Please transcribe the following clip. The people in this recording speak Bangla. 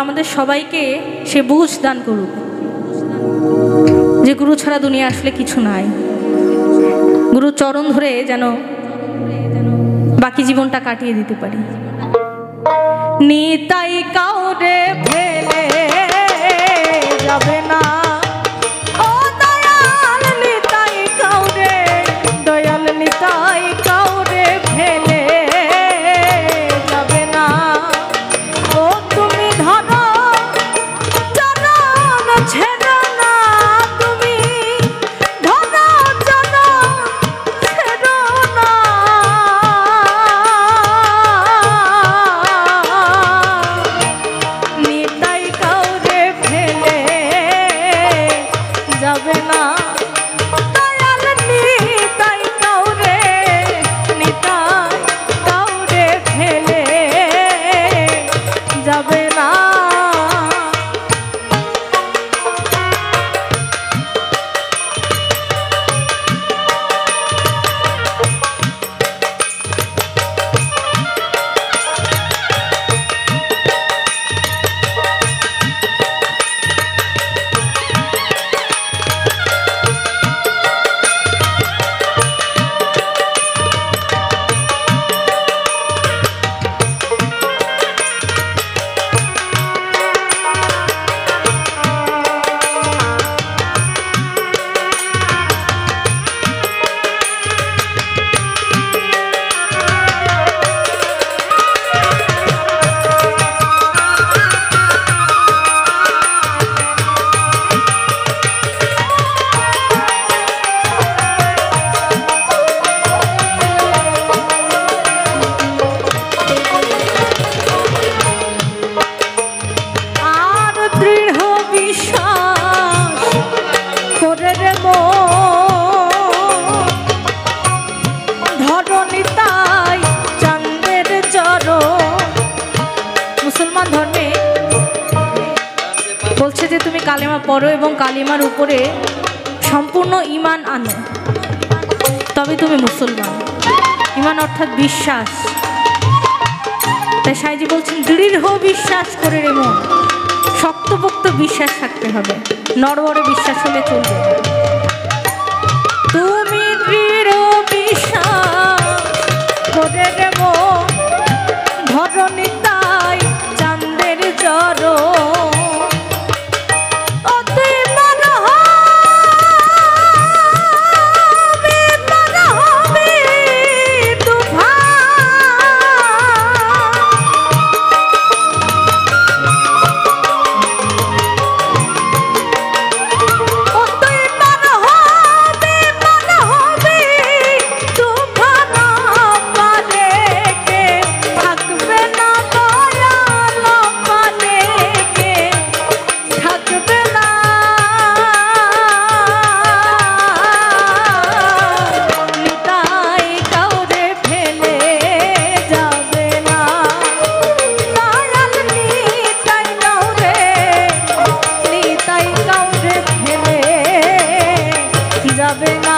তাআলা আমাদের সবাইকে সে বুঝ দান করুক যে গুরু ছাড়া দুনিয়া আসলে কিছু নাই। গুরু চরণ ধরে যেন বাকি জীবনটা কাটিয়ে দিতে পারি। নিতাই কাউরে ফেলে যাবে না, ও দয়াল নিতাই কাউরে, দয়াল নিতাই কাউরে ফেলে যাবে না। ও তুমি ধরো চরণ ছেড়ো না, তুমি ধরো চরণ ছেড়ো না। নিতাই কাউরে ফেলে যাবে না, দয়াল নিতাই কাউরে, নিতাই কাউরে ফেলে যাবে না। মুসলমান ধর্মে বলছে যে তুমি কালেমা পড়ো এবং কালিমার উপরে সম্পূর্ণ ঈমান আনো, তবে তুমি মুসলমান। ঈমান অর্থাৎ বিশ্বাস। তাই সাইজি বলছেন দৃঢ় বিশ্বাস করে রে মন, শক্তপোক্ত বিশ্বাস থাকতে হবে, নড়বড়ে বিশ্বাস হলে চলবে না। তুমি দৃঢ় বিশ্বাস করে রে মন, ধরো নিতাই চাঁদের চরণ। যাবে না।